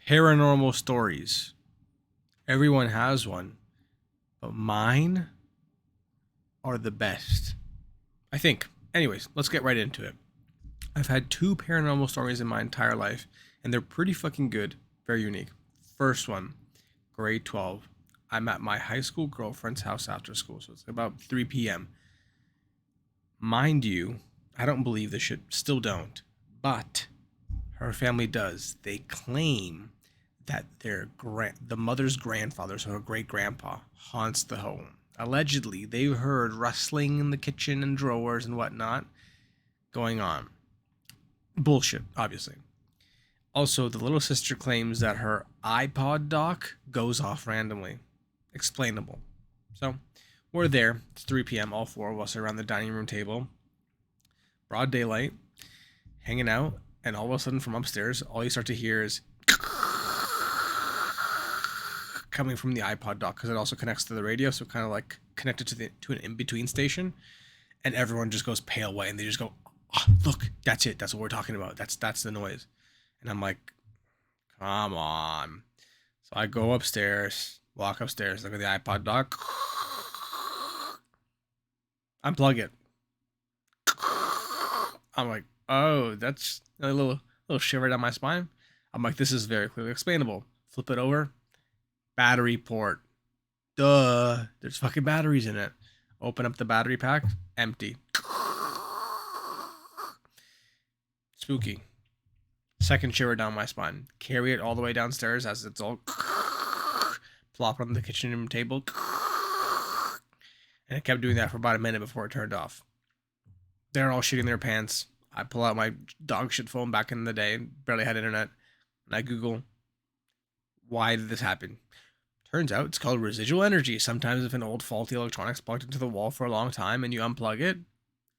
Paranormal stories. Everyone has one, but mine are the best. I think. Anyways, let's get right into it. I've had two paranormal stories in my entire life, and they're pretty fucking good, very unique. First one, grade 12. I'm at my high school girlfriend's house after school, so it's about 3 p.m. Mind you, I don't believe this shit, still don't, but her family does. They claim that the mother's grandfather, so her great grandpa, haunts the home. Allegedly, they heard rustling in the kitchen and drawers and whatnot going on. Bullshit, obviously. Also, the little sister claims that her iPod dock goes off randomly. Explainable. So, we're there. It's 3 p.m. All four of us are around the dining room table. Broad daylight, hanging out, and all of a sudden from upstairs, all you start to hear is coming from the iPod dock because it also connects to the radio, so kind of like connected to an in-between station, and everyone just goes pale white and they just go, oh, look, that's it. That's what we're talking about. That's the noise. And I'm like, come on. So I go upstairs, walk upstairs, look at the iPod dock, unplug it. I'm like, oh, that's a little shiver down my spine. I'm like, this is very clearly explainable. Flip it over, battery port. Duh, there's fucking batteries in it. Open up the battery pack, empty. Spooky. Second shiver down my spine. Carry it all the way downstairs as it's all plop on the kitchen room table. And it kept doing that for about a minute before it turned off. They're all shitting their pants. I pull out my dog shit phone back in the day, barely had internet, and I Google, why did this happen? Turns out it's called residual energy. Sometimes if an old faulty electronic's plugged into the wall for a long time and you unplug it,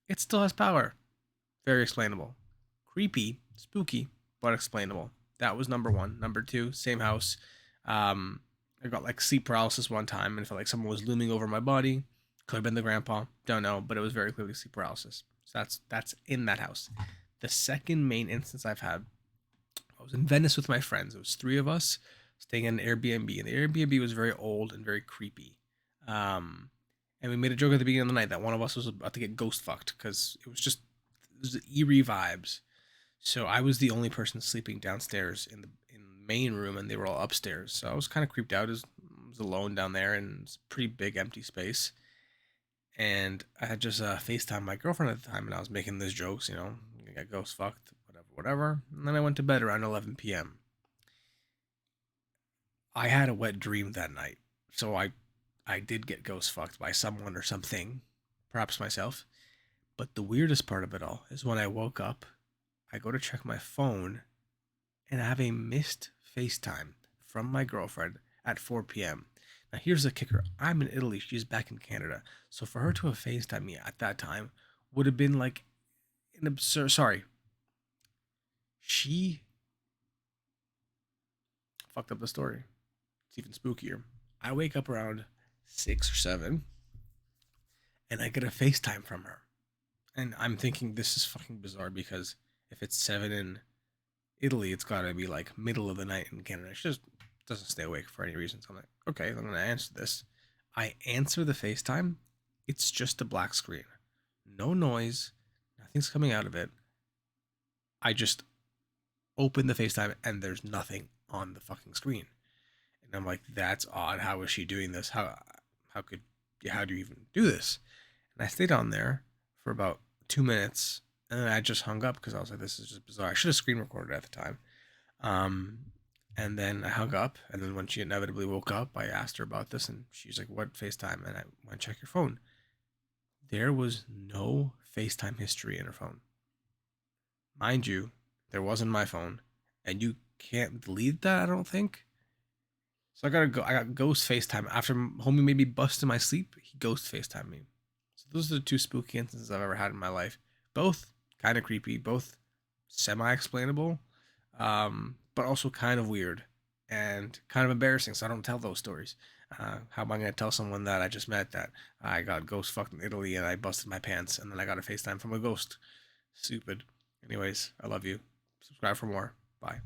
it still has power. Very explainable. Creepy, spooky, but explainable. That was number one. Number two, same house. I got like sleep paralysis one time and felt like someone was looming over my body. Could have been the grandpa, don't know, but it was very clearly sleep paralysis. So that's in that house. The second main instance I've had, I was in Venice with my friends. It was three of us staying in an Airbnb, and the Airbnb was very old and very creepy. And we made a joke at the beginning of the night that one of us was about to get ghost fucked because it was eerie vibes. So I was the only person sleeping downstairs in the main room, and they were all upstairs. So I was kind of creeped out. I was alone down there, and it's a pretty big empty space. And I had just FaceTime my girlfriend at the time, and I was making these jokes, I got ghost fucked, whatever, whatever. And then I went to bed around 11 p.m. I had a wet dream that night, so I did get ghost fucked by someone or something, perhaps myself. But the weirdest part of it all is when I woke up, I go to check my phone, and I have a missed FaceTime from my girlfriend at 4 p.m. Now, here's the kicker. I'm in Italy. She's back in Canada. So for her to have FaceTime me at that time would have been like an absurd. Sorry. She fucked up the story. It's even spookier. I wake up around 6 or 7 and I get a FaceTime from her. And I'm thinking this is fucking bizarre because if it's 7 in Italy, it's got to be like middle of the night in Canada. She just doesn't stay awake for any reason. So I'm like, okay, I'm going to answer this. I answer the FaceTime. It's just a black screen. No noise. Nothing's coming out of it. I just open the FaceTime and there's nothing on the fucking screen. And I'm like, that's odd. How is she doing this? How do you even do this? And I stayed on there for about 2 minutes and then I just hung up because I was like, this is just bizarre. I should have screen recorded at the time. Um, and then I hung up, and then when she inevitably woke up, I asked her about this, and she's like, what FaceTime? And I went, check your phone. There was no FaceTime history in her phone. Mind you, there wasn't my phone, and you can't delete that, I don't think. So I got ghost FaceTime. After homie made me bust in my sleep, he ghost FaceTime me. So those are the two spooky instances I've ever had in my life. Both kind of creepy, both semi-explainable, but also kind of weird and kind of embarrassing. So I don't tell those stories. How am I going to tell someone that I just met that I got ghost fucked in Italy and I busted my pants and then I got a FaceTime from a ghost? Stupid. Anyways, I love you. Subscribe for more. Bye.